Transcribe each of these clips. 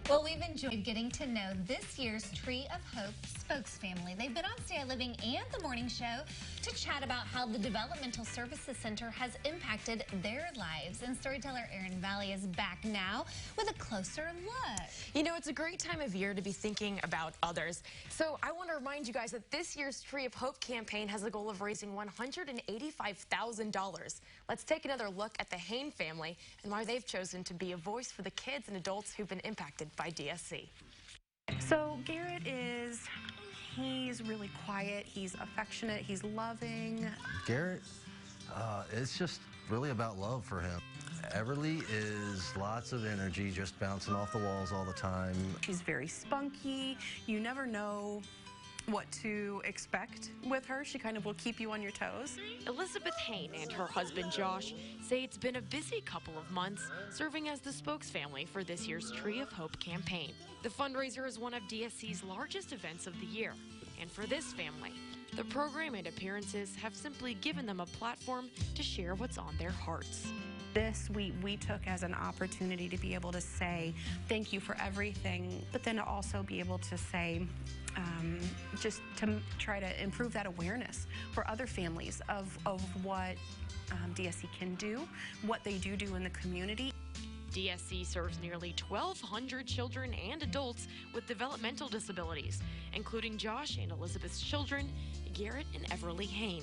Well, we've enjoyed getting to know this year's Tree of Hope Spokesfamily. They've been on Stay Living and The Morning Show to chat about how the Developmental Services Center has impacted their lives. And storyteller Erin Valley is back now with a closer look. You know, it's a great time of year to be thinking about others. So I want to remind you guys that this year's Tree of Hope campaign has a goal of raising $185,000. Let's take another look at the Hain family and why they've chosen to be a voice for the kids and adults who've been impacted by DSC. So Garrett he's really quiet, he's affectionate, he's loving. Garrett, it's just really about love for him. Everly is lots of energy, just bouncing off the walls all the time. She's very spunky. You never know what to expect with her. She kind of will keep you on your toes. Elizabeth Hain and her husband Josh say it's been a busy couple of months serving as the spokesfamily for this year's Tree of Hope campaign. The fundraiser is one of DSC's largest events of the year, and for this family, the program and appearances have simply given them a platform to share what's on their hearts. This we took as an opportunity to be able to say thank you for everything, but then to also be able to say, just to try to improve that awareness for other families of what DSC can do, what they do in the community. DSC serves nearly 1,200 children and adults with developmental disabilities, including Josh and Elizabeth's children, Garrett and Everly Hain.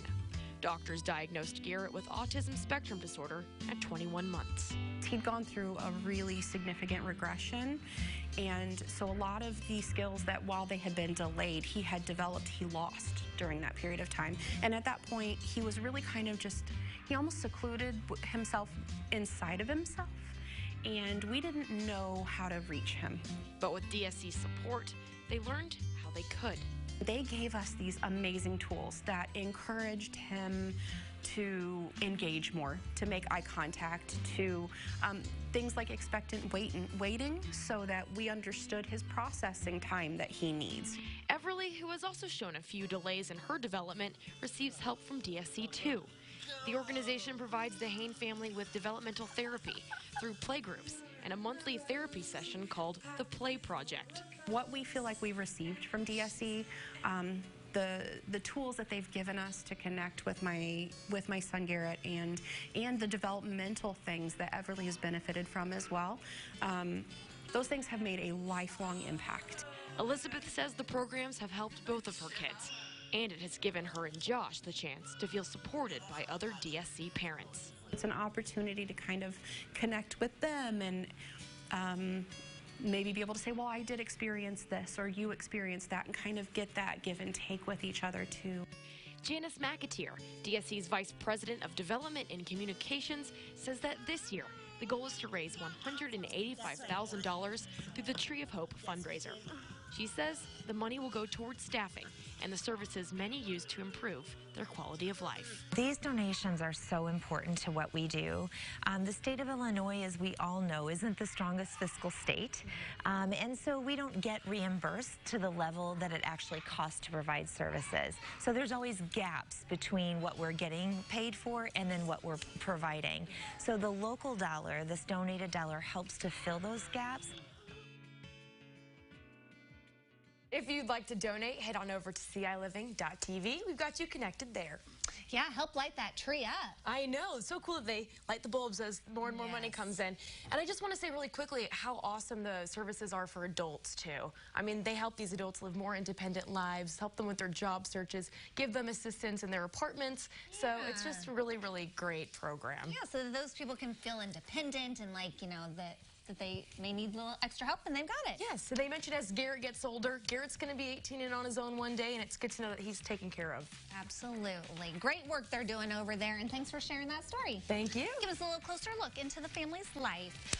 Doctors diagnosed Garrett with autism spectrum disorder at 21 months. He'd gone through a really significant regression, and so a lot of the skills that while they had been delayed, he had developed, he lost during that period of time. And at that point, he was really kind of he almost secluded himself inside of himself, and we didn't know how to reach him. But with DSC's support, they learned how they could. They gave us these amazing tools that encouraged him to engage more, to make eye contact, to things like expectant waiting so that we understood his processing time that he needs. Everly, who has also shown a few delays in her development, receives help from DSC too. The organization provides the Hain family with developmental therapy through playgroups and a monthly therapy session called the Play Project. What we feel like we've received from DSC, the tools that they've given us to connect with my son Garrett, and the developmental things that Everly has benefited from as well, those things have made a lifelong impact. Elizabeth says the programs have helped both of her kids, and it has given her and Josh the chance to feel supported by other DSC parents. It's an opportunity to kind of connect with them and maybe be able to say, well, I did experience this, or you experienced that, and kind of get that give and take with each other too. Janice McAteer, DSC's Vice President of Development and Communications, says that this year the goal is to raise $185,000 through the Tree of Hope fundraiser. She says the money will go towards staffing and the services many use to improve their quality of life. These donations are so important to what we do. The state of Illinois, as we all know, isn't the strongest fiscal state, and so we don't get reimbursed to the level that it actually costs to provide services. So there's always gaps between what we're getting paid for and then what we're providing. So the local dollar, this donated dollar, helps to fill those gaps. If you'd like to donate, head on over to CILiving.tv. We've got you connected there. Yeah, help light that tree up. I know. It's so cool that they light the bulbs as more and more money comes in. And I just want to say really quickly how awesome the services are for adults, too. I mean, they help these adults live more independent lives, help them with their job searches, give them assistance in their apartments. So it's just a really, really great program. Yeah, so that those people can feel independent and that they may need a little extra help, and they've got it. Yes, so they mentioned as Garrett gets older, Garrett's going to be 18 and on his own one day, and it's good to know that he's taken care of. Absolutely. Great work they're doing over there, and thanks for sharing that story. Thank you. Give us a little closer look into the family's life.